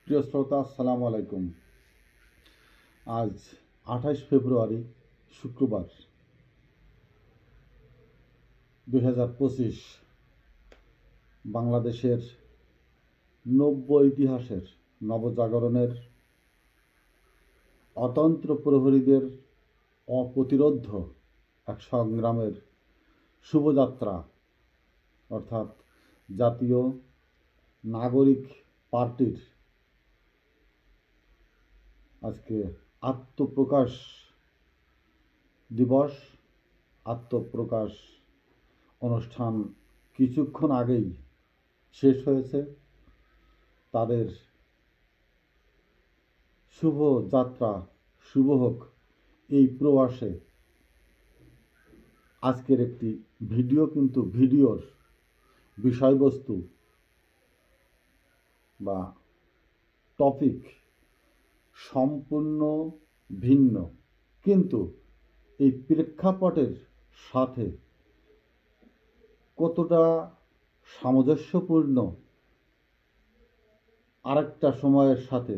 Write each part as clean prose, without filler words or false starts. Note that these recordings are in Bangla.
প্রিয় শ্রোতা, আসসালামু আলাইকুম। আজ 28 ফেব্রুয়ারি, শুক্রবার, 2025। বাংলাদেশের নব্য ইতিহাসের নবজাগরণের অতন্ত্র প্রহরীদের অপ্রতিরোধ্য এক সংগ্রামের শুভযাত্রা, অর্থাৎ জাতীয় নাগরিক পার্টির আজকে আত্মপ্রকাশ দিবস, আত্মপ্রকাশ অনুষ্ঠান কিছুক্ষণ আগেই শেষ হয়েছে। তাদের শুভ যাত্রা শুভ হোক এই প্রবাসে আজকের একটি ভিডিও, কিন্তু ভিডিওর বিষয়বস্তু বা টপিক সম্পূর্ণ ভিন্ন, কিন্তু এই প্রেক্ষাপটের সাথে কতটা সামঞ্জস্যপূর্ণ আরেকটা সময়ের সাথে,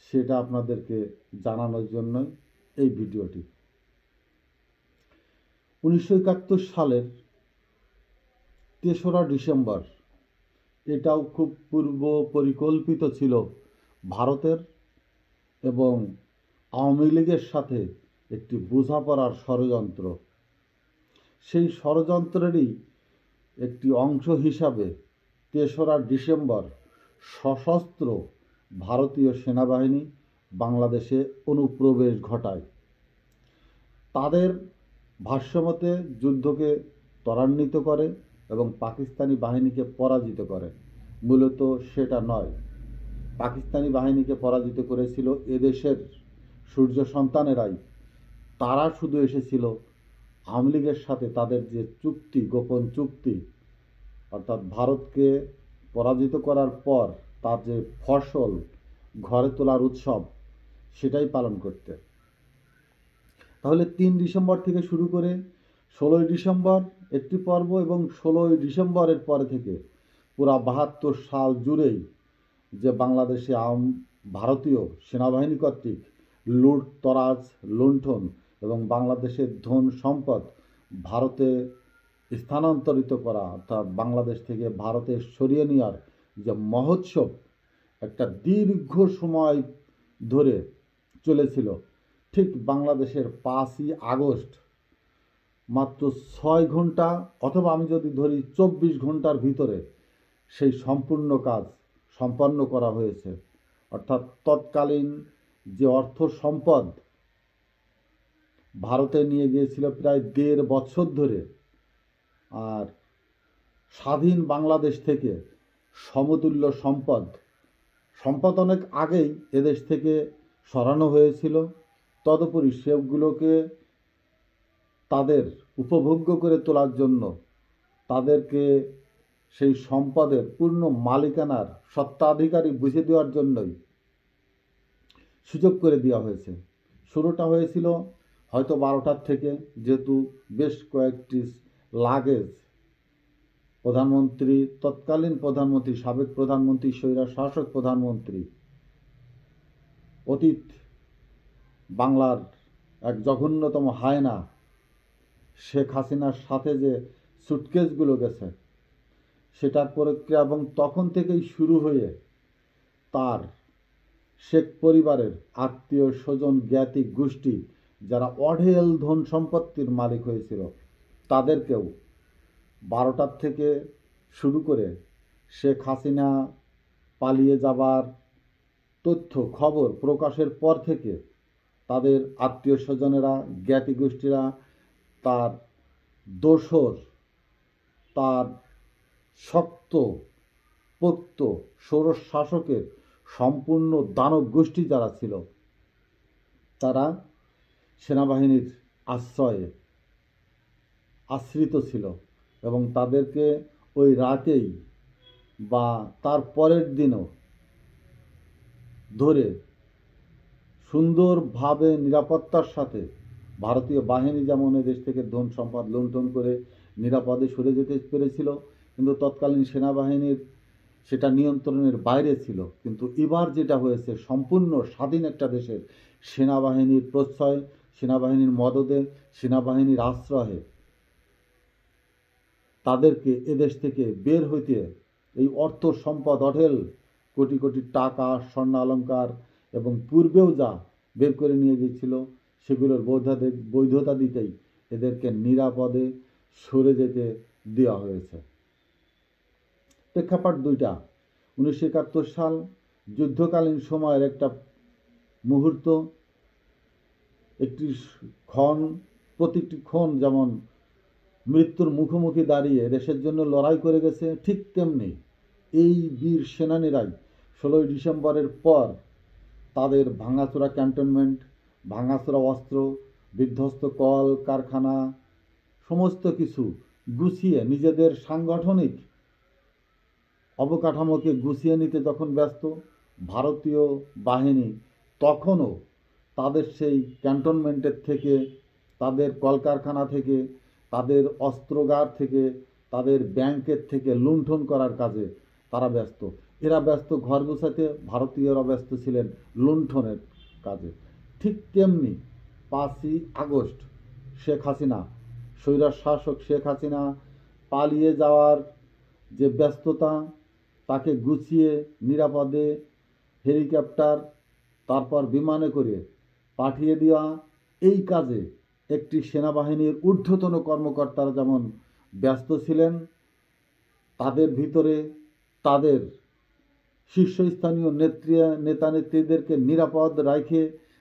সেটা আপনাদেরকে জানানোর জন্যই এই ভিডিওটি। 1971 সালের 3রা ডিসেম্বর, এটাও খুব পূর্ব পরিকল্পিত ছিল ভারতের এবং আওয়ামী লীগের সাথে একটি বোঝাপড়ার ষড়যন্ত্র। সেই ষড়যন্ত্রেরই একটি অংশ হিসাবে 3রা ডিসেম্বর সশস্ত্র ভারতীয় সেনাবাহিনী বাংলাদেশে অনুপ্রবেশ ঘটায়। তাদের ভাষ্যমতে যুদ্ধকে ত্বরান্বিত করে এবং পাকিস্তানি বাহিনীকে পরাজিত করে। মূলত সেটা নয়, পাকিস্তানি বাহিনীকে পরাজিত করেছিল এদেশের সূর্য সন্তানেরাই। তারা শুধু এসেছিল আওয়ামী লীগের সাথে তাদের যে চুক্তি, গোপন চুক্তি, অর্থাৎ ভারতকে পরাজিত করার পর তার যে ফসল ঘরে তোলার উৎসব, সেটাই পালন করতে। তাহলে 3 ডিসেম্বর থেকে শুরু করে 16ই ডিসেম্বর একটি পর্ব এবং 16ই ডিসেম্বরের পরে থেকে পুরা 72 সাল জুড়েই যে বাংলাদেশে ভারতীয় সেনাবাহিনী কর্তৃক লুট তরাজ, লুণ্ঠন এবং বাংলাদেশের ধন সম্পদ ভারতে স্থানান্তরিত করা, অর্থাৎ বাংলাদেশ থেকে ভারতে সরিয়ে নেওয়ার যে মহোৎসব একটা দীর্ঘ সময় ধরে চলেছিল, ঠিক বাংলাদেশের 5ই আগস্ট মাত্র 6 ঘন্টা, অথবা আমি যদি ধরি 24 ঘন্টার ভিতরে সেই সম্পূর্ণ কাজ সম্পন্ন করা হয়েছে। অর্থাৎ তৎকালীন যে অর্থ সম্পদ ভারতে নিয়ে গিয়েছিল প্রায় 1.5 বছর ধরে, আর স্বাধীন বাংলাদেশ থেকে সমতুল্য সম্পদ অনেক আগেই এদেশ থেকে সরানো হয়েছিল। তদুপরি সেগুলোকে তাদের উপভোগ্য করে তোলার জন্য তাদেরকে সেই সম্পদের পূর্ণ মালিকানার স্বত্বাধিকারী বুঝে দেওয়ার জন্যই সুযোগ করে দেওয়া হয়েছে। শুরুটা হয়েছিল হয়তো 12টার থেকে, যেহেতু বেশ কয়েকটি লাগেজ প্রধানমন্ত্রী, তৎকালীন প্রধানমন্ত্রী, সাবেক প্রধানমন্ত্রী, স্বৈরশাসক প্রধানমন্ত্রী, অতীত বাংলার এক জঘন্যতম হায়না শেখ হাসিনার সাথে যে সুটকেসগুলো গেছে, সেটার প্রক্রিয়া, এবং তখন থেকেই শুরু হয়ে তার শেখ পরিবারের আত্মীয় স্বজন, জ্ঞাতি গোষ্ঠী যারা অঢেল ধন সম্পত্তির মালিক হয়েছিল, তাদেরকেও 12টার থেকে শুরু করে শেখ হাসিনা পালিয়ে যাবার তথ্য খবর প্রকাশের পর থেকে তাদের আত্মীয় স্বজনেরা, জ্ঞাতি গোষ্ঠীরা, তার দোসর, তার শক্ত পোক্ত ষোড়শ শাসকের সম্পূর্ণ দানব গোষ্ঠী যারা ছিল, তারা সেনাবাহিনীর আশ্রয়ে আশ্রিত ছিল এবং তাদেরকে ওই রাতেই বা তার পরের দিনও ধরে সুন্দরভাবে নিরাপত্তার সাথে ভারতীয় বাহিনী যেমন এদেশ থেকে ধন সম্পদ লুণ্ঠন করে নিরাপদে সরে যেতে পেরেছিল, কিন্তু তৎকালীন সেনাবাহিনীর সেটা নিয়ন্ত্রণের বাইরে ছিল। কিন্তু এবার যেটা হয়েছে, সম্পূর্ণ স্বাধীন একটা দেশের সেনাবাহিনীর প্রশ্রয়, সেনাবাহিনীর মদদে, সেনাবাহিনীর আশ্রয়ে তাদেরকে এদেশ থেকে বের হইতে এই অর্থ সম্পদ অঢেল কোটি কোটি টাকা, স্বর্ণালঙ্কার এবং পূর্বেও যা বের করে নিয়ে গিয়েছিল সেগুলোর বৈধতা দিতেই এদেরকে নিরাপদে সরে যেতে দেওয়া হয়েছে। প্রেক্ষাপট দুইটা। 1971 সাল যুদ্ধকালীন সময়ের একটা মুহূর্ত, একটি ক্ষণ, প্রতিটি ক্ষণ যেমন মৃত্যুর মুখোমুখি দাঁড়িয়ে দেশের জন্য লড়াই করে গেছে, ঠিক তেমনি এই বীর সেনানীরাই 16ই ডিসেম্বরের পর তাদের ভাঙাচোরা ক্যান্টনমেন্ট, ভাঙাচোরা অস্ত্র, বিধ্বস্ত কল কারখানা সমস্ত কিছু গুছিয়ে নিজেদের সাংগঠনিক অবকাঠামোকে গুছিয়ে নিতে যখন ব্যস্ত, ভারতীয় বাহিনী তখনও তাদের সেই ক্যান্টনমেন্টের থেকে, তাদের কলকারখানা থেকে, তাদের অস্ত্রাগার থেকে, তাদের ব্যাংকের থেকে লুণ্ঠন করার কাজে তারা ব্যস্ত। এরা ব্যস্ত ঘর গোছাতে, ভারতীয়রা ব্যস্ত ছিলেন লুণ্ঠনের কাজে। ঠিক তেমনি 5ই আগস্ট শেখ হাসিনা, স্বৈরার শাসক শেখ হাসিনা পালিয়ে যাওয়ার যে ব্যস্ততা, তাকে গুছিয়ে নিরাপদে হেলিকপ্টার তারপর বিমানে করে পাঠিয়ে দেওয়া, এই কাজে একটি সেনাবাহিনীর ঊর্ধ্বতন কর্মকর্তারা যেমন ব্যস্ত ছিলেন, তাদের ভিতরে তাদের শীর্ষস্থানীয় নেতা নেত্রীদেরকে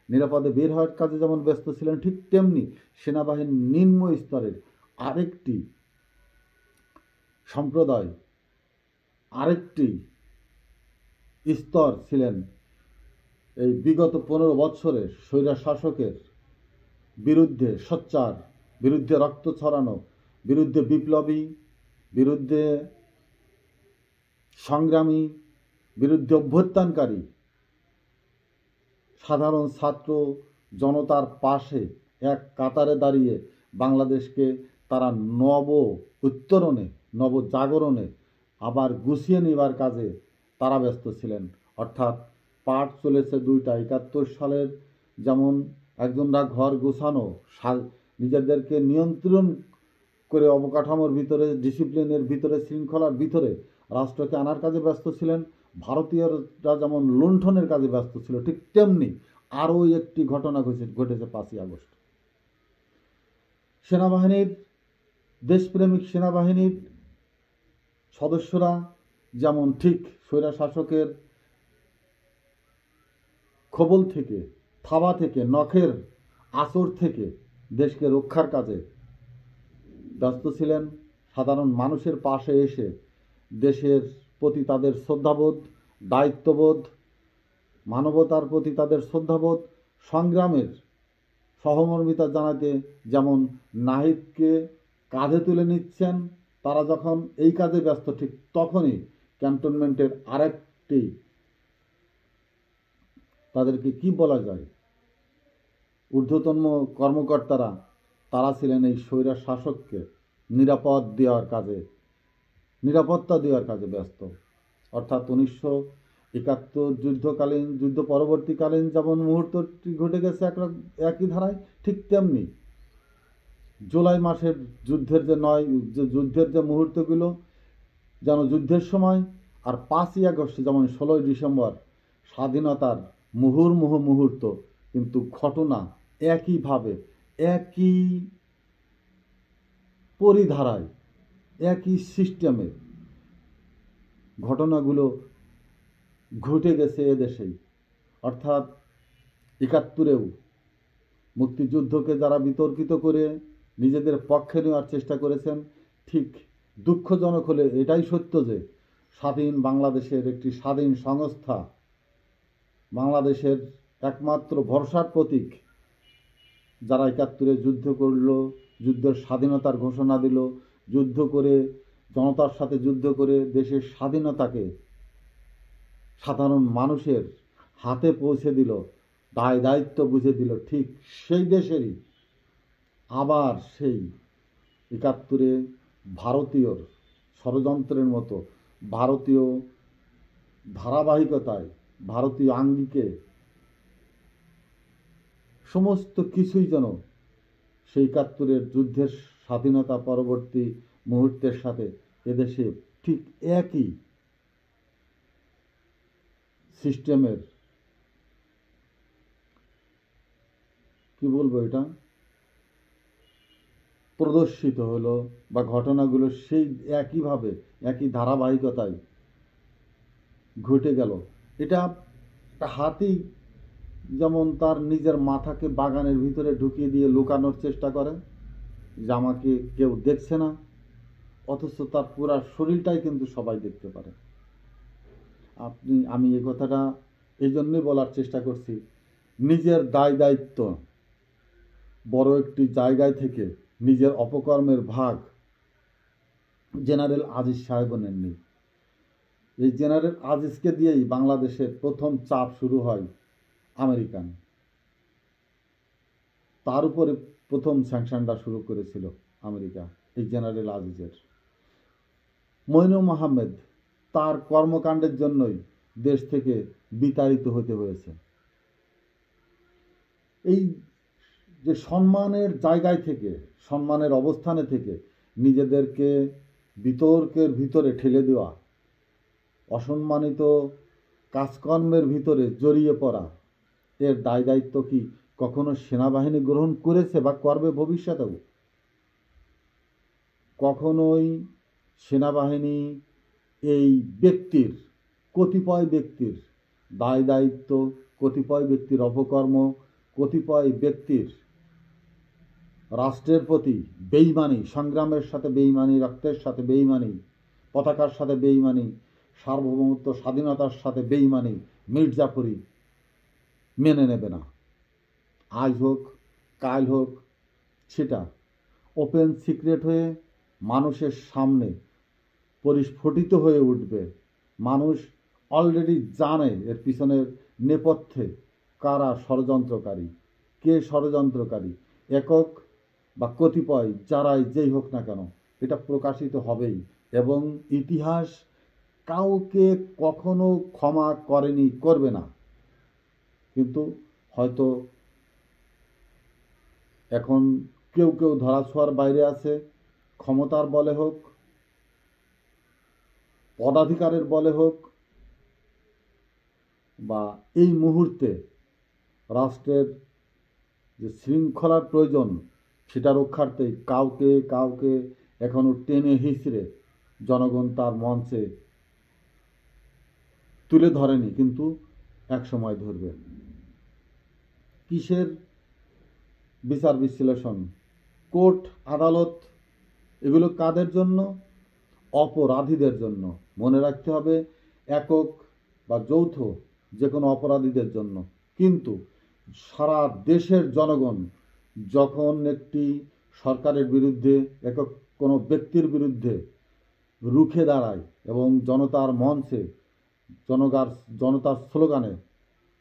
নিরাপদে বের হওয়ার কাজে যেমন ব্যস্ত ছিলেন, ঠিক তেমনি সেনাবাহিনীর নিম্ন স্তরের আরেকটি সম্প্রদায়, আরেকটি স্তর ছিলেন এই বিগত 15 বৎসরের স্বৈরাচার শাসকের বিরুদ্ধে সোচ্চার, বিরুদ্ধে রক্ত ছড়ানো, বিরুদ্ধে বিপ্লবী, বিরুদ্ধে সংগ্রামী, বিরুদ্ধে অভ্যুত্থানকারী সাধারণ ছাত্র জনতার পাশে এক কাতারে দাঁড়িয়ে বাংলাদেশকে তারা নব উত্তরণে, নবজাগরণে আবার গুছিয়ে নেবার কাজে তারা ব্যস্ত ছিলেন। অর্থাৎ পাঠ চলেছে দুইটা। 71 সালের যেমন একজনরা ঘর গোছানো, নিজেদেরকে নিয়ন্ত্রণ করে অবকাঠামোর ভিতরে, ডিসিপ্লিনের ভিতরে, শৃঙ্খলার ভিতরে রাষ্ট্রকে আনার কাজে ব্যস্ত ছিলেন, ভারতীয়রা যেমন লুণ্ঠনের কাজে ব্যস্ত ছিল, ঠিক তেমনি আরও একটি ঘটনা ঘটেছে 5ই আগস্ট। সেনাবাহিনীর, দেশপ্রেমিক সেনাবাহিনীর সদস্যরা যেমন ঠিক স্বৈরা শাসকের খবল থেকে, থাবা থেকে, নখের আঁচড় থেকে দেশকে রক্ষার কাজে ব্যস্ত ছিলেন, সাধারণ মানুষের পাশে এসে দেশের প্রতি তাদের শ্রদ্ধাবোধ, দায়িত্ববোধ, মানবতার প্রতি তাদের শ্রদ্ধাবোধ, সংগ্রামের সহমর্মিতা জানাতে যেমন নাহিদকে কাঁধে তুলে নিচ্ছেন, তারা যখন এই কাজে ব্যস্ত, ঠিক তখনই ক্যান্টনমেন্টের আরেকটি, তাদেরকে কি বলা যায়, ঊর্ধ্বতন কর্মকর্তারা, তারা ছিলেন এই স্বৈরাচার শাসককে নিরাপত্তা দেওয়ার কাজে ব্যস্ত। অর্থাৎ 1971 যুদ্ধ পরবর্তীকালীন যেমন মুহূর্তটি ঘটে গেছে একই ধারায়, ঠিক তেমনি জুলাই মাসের যুদ্ধের যে মুহূর্তগুলো যেন যুদ্ধের সময়, আর 5ই আগস্ট যেমন 16ই ডিসেম্বর স্বাধীনতার মুহূর্ত, কিন্তু ঘটনা একইভাবে, একই পরিধারায়, একই সিস্টেমে ঘটনাগুলো ঘটে গেছে এদেশেই। অর্থাৎ 71-এও মুক্তিযুদ্ধকে যারা বিতর্কিত করে নিজেদের পক্ষে নেওয়ার চেষ্টা করেছেন, ঠিক দুঃখজনক হলে এটাই সত্য যে স্বাধীন বাংলাদেশের একটি স্বাধীন সংস্থা, বাংলাদেশের একমাত্র ভরসার প্রতীক, যারা 71-এ যুদ্ধ করল, যুদ্ধের স্বাধীনতার ঘোষণা দিল, যুদ্ধ করে, জনতার সাথে যুদ্ধ করে দেশের স্বাধীনতাকে সাধারণ মানুষের হাতে পৌঁছে দিল, দায়িত্ব বুঝে দিল, ঠিক সেই দেশেরই আবার সেই 71-এ ভারতীয় ষড়যন্ত্রের মতো, ভারতীয় ধারাবাহিকতায় ভারতীয় আঙ্গিকে সমস্ত কিছুই যেন সেই ৭১-এর যুদ্ধের স্বাধীনতা পরবর্তী মুহূর্তের সাথে এদেশে ঠিক একই সিস্টেমের, কি বলবো, এটা প্রদর্শিত হলো বা ঘটনাগুলো সেই একইভাবে একই ধারাবাহিকতায় ঘটে গেল। এটা একটা হাতি যেমন তার নিজের মাথাকে বাগানের ভিতরে ঢুকিয়ে দিয়ে লুকানোর চেষ্টা করে যে আমাকে কেউ দেখছে না, অথচ তার পুরা শরীরটাই কিন্তু সবাই দেখতে পারে। আমি এই কথাটা এই জন্যই বলার চেষ্টা করছি, নিজের দায় দায়িত্ব বড় একটি জায়গায় থেকে নিজের অপকর্মের ভাগ জেনারেল আজিজ সাহেব নেননি। এই জেনারেল আজিজকে দিয়েই বাংলাদেশের প্রথম চাপ শুরু হয় আমেরিকান, তার উপরে প্রথম স্যাংশনটা শুরু করেছিল আমেরিকা এই জেনারেল আজিজের। মইনুল আহমেদ তার কর্মকাণ্ডের জন্যই দেশ থেকে বিতাড়িত হতে হয়েছে। এই যে সম্মানের জায়গায় থেকে, সম্মানের অবস্থানে থেকে নিজেদেরকে বিতর্কের ভিতরে ঠেলে দেওয়া, অসম্মানিত কাজকর্মের ভিতরে জড়িয়ে পড়া, এর দায় দায়িত্ব কি কখনো সেনাবাহিনী গ্রহণ করেছে বা করবে ভবিষ্যতেও? কখনোই সেনাবাহিনী এই ব্যক্তির, কতিপয় ব্যক্তির দায় দায়িত্ব, কতিপয় ব্যক্তির অপকর্ম, কতিপয় ব্যক্তির রাষ্ট্রের প্রতি বেইমানি, সংগ্রামের সাথে বেইমানি, রক্তের সাথে বেইমানি, পতাকার সাথে বেইমানি, সার্বভৌমত্ব স্বাধীনতার সাথে বেইমানি, মির্জাপুরি মেনে নেবে না। আজ হোক কাল হোক, সেটা ওপেন সিক্রেট হয়ে মানুষের সামনে পরিস্ফুটিত হয়ে উঠবে। মানুষ অলরেডি জানে এর পিছনের নেপথ্যে কারা ষড়যন্ত্রকারী, কে ষড়যন্ত্রকারী, একক বা কতিপয় যারাই যেই হোক না কেন, এটা প্রকাশিত হবেই। এবং ইতিহাস কাউকে কখনো ক্ষমা করেনি, করবে না। কিন্তু হয়তো এখন কেউ কেউ ধরাছোঁয়ার বাইরে আছে, ক্ষমতার বলে হোক, পদাধিকারের বলে হোক, বা এই মুহূর্তে রাষ্ট্রের যে শৃঙ্খলার প্রয়োজন সেটা রক্ষার্থে কাউকে কাউকে এখনো টেনে হিঁচড়ে জনগণ তার মঞ্চে তুলে ধরেনি, কিন্তু এক সময় ধরবে। কিসের বিচার বিশ্লেষণ, কোর্ট আদালত, এগুলো কাদের জন্য? অপরাধীদের জন্য। মনে রাখতে হবে, একক বা যৌথ যে কোনো অপরাধীদের জন্য। কিন্তু সারা দেশের জনগণ যখন একটি সরকারের বিরুদ্ধে, একক কোনো ব্যক্তির বিরুদ্ধে রুখে দাঁড়ায় এবং জনতার মঞ্চে জনতার স্লোগানে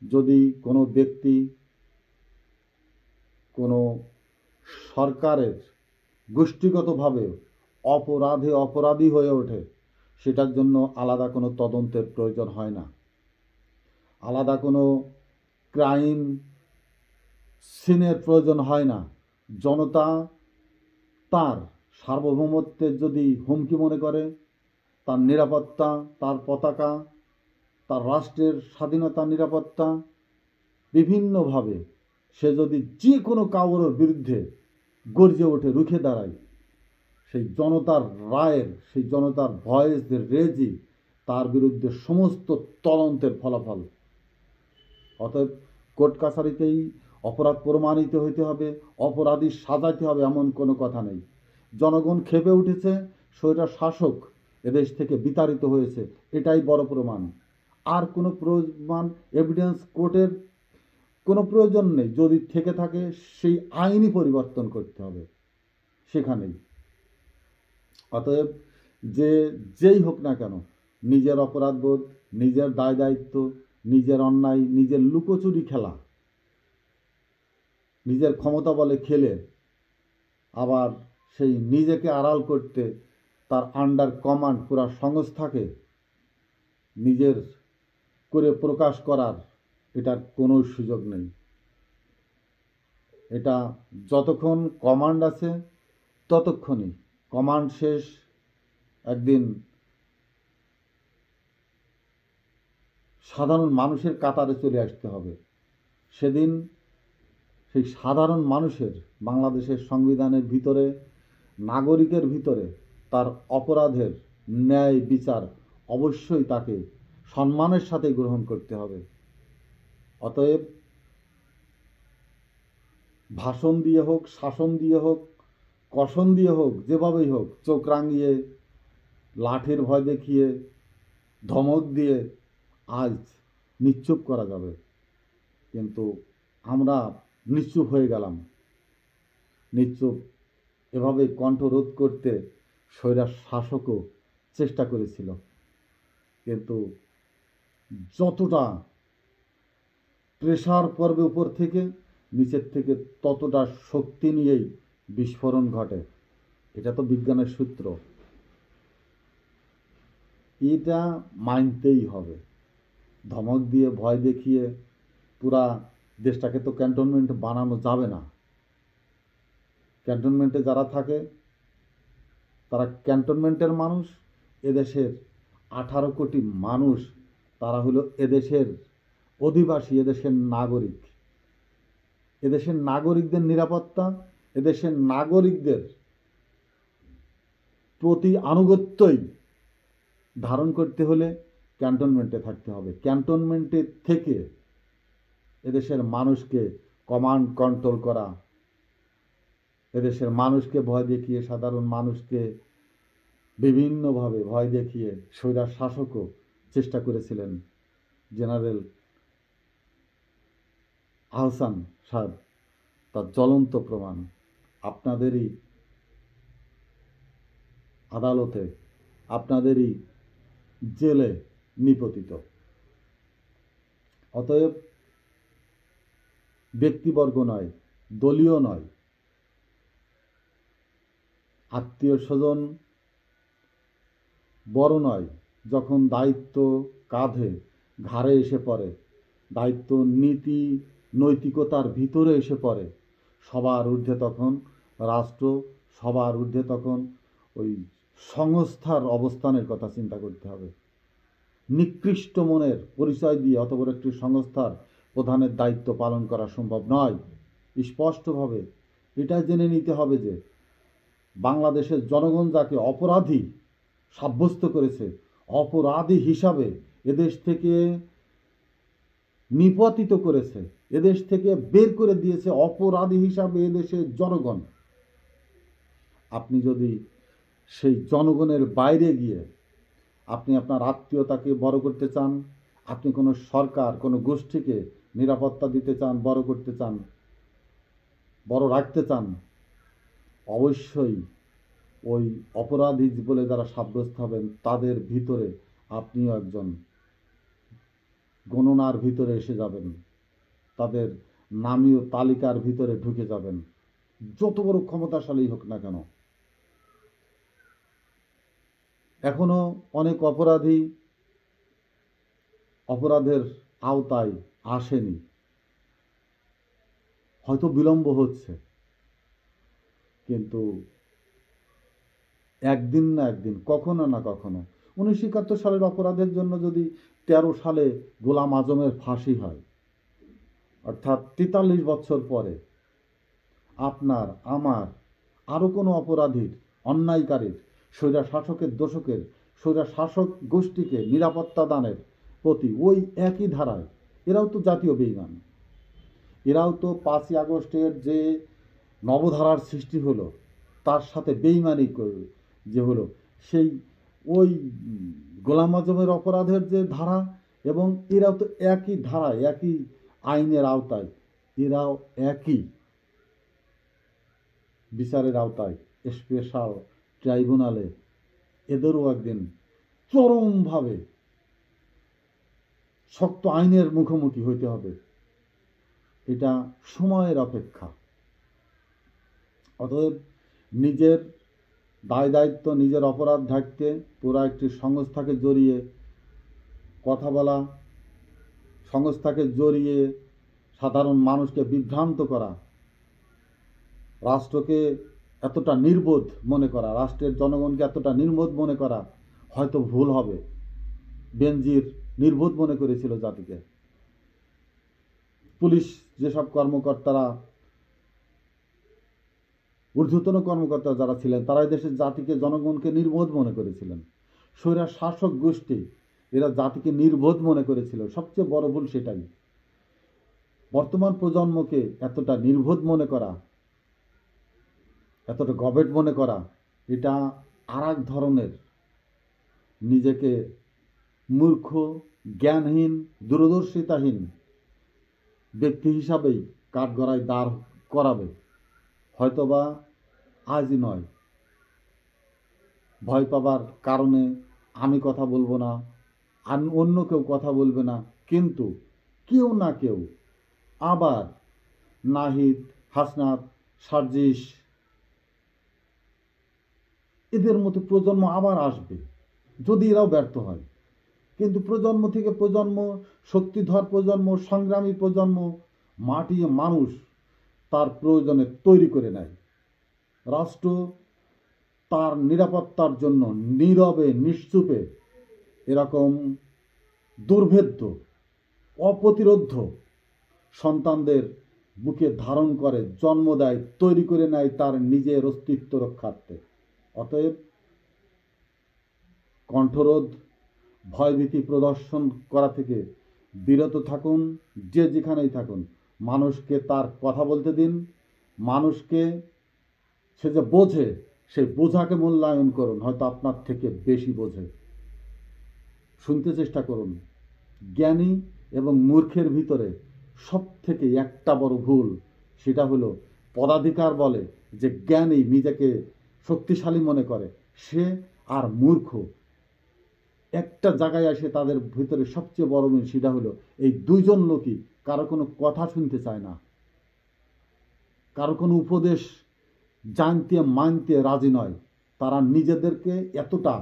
যদি কোনো ব্যক্তি কোনো সরকারের গোষ্ঠীগতভাবে অপরাধী হয়ে ওঠে, সেটার জন্য আলাদা কোনো তদন্তের প্রয়োজন হয় না, আলাদা কোনো ক্রাইম সিনের প্রয়োজন হয় না। জনতা তার সার্বভৌমত্বের যদি হুমকি মনে করে, তার নিরাপত্তা, তার পতাকা, তার রাষ্ট্রের স্বাধীনতা, নিরাপত্তা, বিভিন্নভাবে সে যদি যে কোনো কাউরের বিরুদ্ধে গর্জে ওঠে, রুখে দাঁড়ায়, সেই জনতার রায়ের, সেই জনতার ভয়েসের রেজি তার বিরুদ্ধে সমস্ত তদন্তের ফলাফল। অতএব কোর্ট কাছারিতেই অপরাধ প্রমাণিত হইতে হবে, অপরাধী সাজাইতে হবে, এমন কোনো কথা নেই। জনগণ ক্ষেপে উঠেছে, স্বৈরাচার শাসক এদেশ থেকে বিতাড়িত হয়েছে, এটাই বড় প্রমাণ। আর কোনো প্রমাণ, এভিডেন্স কোর্টের কোনো প্রয়োজন নেই। যদি থেকে থাকে সেই আইনই পরিবর্তন করতে হবে সেখানেই। অতএব যেই হোক না কেন, নিজের অপরাধবোধ, নিজের দায় দায়িত্ব, নিজের অন্যায়, নিজের লুকোচুরি খেলা, নিজের ক্ষমতা বলে খেলে আবার সেই নিজেকে আড়াল করতে তার আন্ডার কমান্ড পুরা সংস্থাকে নিজের করে প্রকাশ করার এটার কোনো সুযোগ নেই। এটা যতক্ষণ কমান্ড আছে ততক্ষণই, কমান্ড শেষ, একদিন সাধারণ মানুষের কাতারে চলে আসতে হবে। সেদিন সেই সাধারণ মানুষের, বাংলাদেশের সংবিধানের ভিতরে, নাগরিকের ভিতরে তার অপরাধের ন্যায় বিচার অবশ্যই তাকে সম্মানের সাথে গ্রহণ করতে হবে। অতএব ভাষণ দিয়ে হোক, শাসন দিয়ে হোক, কষণ দিয়ে হোক, যেভাবেই হোক, চোখ রাঙিয়ে, লাঠির ভয় দেখিয়ে, ধমক দিয়ে আজ নিশ্চুপ করা যাবে, কিন্তু আমরা নিশ্চুপ হয়ে গেলাম। নিশ্চুপ এভাবে কণ্ঠরোধ করতে স্বৈরার শাসকও চেষ্টা করেছিল, কিন্তু যতটা প্রেসার পড়বে উপর থেকে, নিচের থেকে ততটা শক্তি নিয়েই বিস্ফোরণ ঘটে। এটা তো বিজ্ঞানের সূত্র, এটা মানতেই হবে। ধমক দিয়ে, ভয় দেখিয়ে পুরা দেশটাকে তো ক্যান্টনমেন্ট বানানো যাবে না। ক্যান্টনমেন্টে যারা থাকে তারা ক্যান্টনমেন্টের মানুষ, এদেশের 18 কোটি মানুষ তারা হলো এদেশের অধিবাসী, এদেশের নাগরিক। এদেশের নাগরিকদের নিরাপত্তা, এদেশের নাগরিকদের প্রতি আনুগত্যই ধারণ করতে হলে ক্যান্টনমেন্টে থাকতে হবে। ক্যান্টনমেন্টে থেকে এদেশের মানুষকে কমান্ড কন্ট্রোল করা, এদেশের মানুষকে ভয় দেখিয়ে, সাধারণ মানুষকে বিভিন্নভাবে ভয় দেখিয়ে স্বৈরার শাসকও চেষ্টা করেছিলেন। জেনারেল আহসান সাহেব তার জ্বলন্ত প্রমাণ আপনাদেরই আদালতে, আপনাদেরই জেলে নিপতিত। অতএব ব্যক্তিবর্গ নয়, দলীয় নয়, আত্মীয় স্বজন বড় নয়, যখন দায়িত্ব কাঁধে ঘাড়ে এসে পড়ে, দায়িত্ব নীতি নৈতিকতার ভিতরে এসে পড়ে, সবার ঊর্ধ্বে তখন রাষ্ট্র, সবার ঊর্ধ্বে তখন ওই সংস্থার অবস্থানের কথা চিন্তা করতে হবে। নিকৃষ্ট মনের পরিচয় দিয়ে অত বড় একটি সংস্থার প্রধানের দায়িত্ব পালন করা সম্ভব নয়। স্পষ্টভাবে এটা জেনে নিতে হবে যে বাংলাদেশের জনগণ যাকে অপরাধী সাব্যস্ত করেছে, অপরাধী হিসাবে এদেশ থেকে নিপতিত করেছে, এদেশ থেকে বের করে দিয়েছে অপরাধী হিসাবে এদেশের জনগণ। আপনি যদি সেই জনগণের বাইরে গিয়ে আপনি আপনার আত্মীয়তাকে বড় করতে চান, আপনি কোনো সরকার, কোনো গোষ্ঠীকে নিরাপত্তা দিতে চান, বড় করতে চান, বড় রাখতে চান, অবশ্যই ওই অপরাধী বলে যারা সাব্যস্ত হবেন তাদের ভিতরে আপনিও একজন গণনার ভিতরে এসে যাবেন, তাদের নামীয় তালিকার ভিতরে ঢুকে যাবেন, যত বড় ক্ষমতাশালী হোক না কেন। এখনো অনেক অপরাধী অপরাধের আওতায় আসেনি, হয়তো বিলম্ব হচ্ছে, কিন্তু একদিন না একদিন, কখনো না কখনো। 1971 সালের অপরাধের জন্য যদি 13 সালে গোলাম আজমের ফাঁসি হয়, অর্থাৎ 43 বছর পরে আপনার, আমার, আরও কোনো অপরাধীর, অন্যায়কারীর, স্বৈরা শাসকের দোষকের, স্বৈরা শাসক গোষ্ঠীকে নিরাপত্তা দানের প্রতি ওই একই ধারায়, এরাও তো জাতীয় বেঈমান, এরাও তো 5ই আগস্টের যে নবধারার সৃষ্টি হলো তার সাথে বেঈমানি যে হলো, সেই ওই গোলাম আজমের অপরাধের যে ধারা, এবং এরাও তো একই ধারায়, একই আইনের আওতায়, এরাও একই বিচারের আওতায়, স্পেশাল ট্রাইব্যুনালে এদেরও একদিন চরমভাবে শক্ত আইনের মুখোমুখি হইতে হবে। এটা সময়ের অপেক্ষা। অতএব নিজের দায় দায়িত্ব, নিজের অপরাধ ঢাকতে পুরা একটি সংস্থাকে জড়িয়ে কথা বলা, সংস্থাকে জড়িয়ে সাধারণ মানুষকে বিভ্রান্ত করা, রাষ্ট্রকে এতটা নির্বোধ মনে করা, রাষ্ট্রের জনগণকে এতটা নির্বোধ মনে করা হয়তো ভুল হবে। বেনজির নির্বোধ মনে করেছিল জাতিকে। পুলিশ যেসব কর্মকর্তারা, ঊর্ধ্বতন কর্মকর্তা যারা ছিলেন, তারা দেশের জাতিকে, জনগণকে নির্বোধ মনে করেছিলেন। স্বৈরা শাসক গোষ্ঠী এরা জাতিকে নির্বোধ মনে করেছিল। সবচেয়ে বড় ভুল সেটাই। বর্তমান প্রজন্মকে এতটা নির্বোধ মনে করা, এতটা গবেট মনে করা, এটা আর এক ধরনের নিজেকে মূর্খ, জ্ঞানহীন, দূরদর্শিতাহীন ব্যক্তি হিসাবেই কাঠগড়ায় দাঁড় করাবে। হয়তোবা আজই নয়, ভয় পাবার কারণে আমি কথা বলবো না, অন্য কেউ কথা বলবে না, কিন্তু কেউ না কেউ আবার নাহিদ, হাসনাত, সার্জিস এদের মতো প্রজন্ম আবার আসবে যদি এরাও ব্যর্থ হয়। কিন্তু প্রজন্ম থেকে প্রজন্ম, শক্তিধর প্রজন্ম, সংগ্রামী প্রজন্ম, মাটি মানুষ তার প্রয়োজনে তৈরি করে নেয়। রাষ্ট্র তার নিরাপত্তার জন্য নীরবে নিশ্চুপে এরকম দুর্ভেদ্য, অপ্রতিরোধ্য সন্তানদের বুকে ধারণ করে, জন্ম দেয়, তৈরি করে নেয় তার নিজের অস্তিত্ব রক্ষার্থে। অতএব কণ্ঠরোধ, ভয়ভীতি প্রদর্শন করা থেকে বিরত থাকুন। যে যেখানেই থাকুন, মানুষকে তার কথা বলতে দিন। মানুষকে সে যে বোঝে, সেই বোঝাকে মূল্যায়ন করুন। হয়তো আপনার থেকে বেশি বোঝে, শুনতে চেষ্টা করুন। জ্ঞানী এবং মূর্খের ভিতরে সব থেকে একটা বড় ভুল, সেটা হলো পদাধিকার বলে যে জ্ঞানী নিজেকে শক্তিশালী মনে করে, সে আর মূর্খ একটা জায়গায় আসে তাদের ভিতরে সবচেয়ে বড় মিল, সেটা হলো এই দুইজন লোকই কারো কোনো কথা শুনতে চায় না, কারো কোনো উপদেশ জানতে মানতে রাজি নয়। তারা নিজেদেরকে এতটা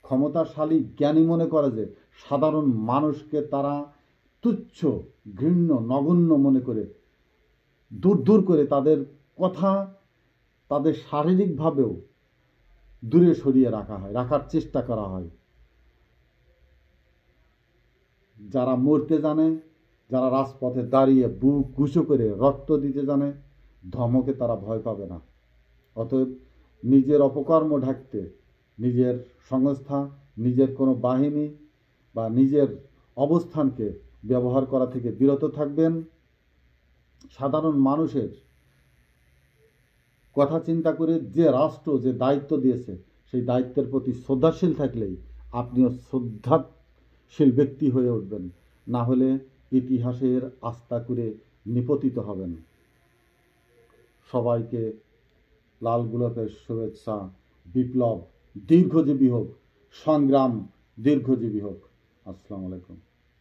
ক্ষমতাশালী, জ্ঞানী মনে করে যে সাধারণ মানুষকে তারা তুচ্ছ, ঘৃণ্য, নগণ্য মনে করে দূর দূর করে তাদের কথা, তাদের শারীরিকভাবেও দূরে সরিয়ে রাখা হয়, রাখার চেষ্টা করা হয়। যারা মরতে জানে, যারা রাজপথে দাঁড়িয়ে বুক গুঁজো করে রক্ত দিতে জানে, ধমকে তারা ভয় পাবে না। অতএব নিজের অপকর্ম ঢাকতে নিজের সংস্থা, নিজের কোনো বাহিনী বা নিজের অবস্থানকে ব্যবহার করা থেকে বিরত থাকবেন। সাধারণ মানুষের কথা চিন্তা করে যে রাষ্ট্র যে দায়িত্ব দিয়েছে, সেই দায়িত্বের প্রতি শ্রদ্ধাশীল থাকলেই আপনিও শ্রদ্ধাশীল ব্যক্তি হয়ে উঠবেন। না হলে ইতিহাসের আস্থা করে নিপতিত হবেন। সবাইকে লাল গোলাপের শুভেচ্ছা। বিপ্লব দীর্ঘজীবী হোক, সংগ্রাম দীর্ঘজীবী হোক। আসসালামু আলাইকুম।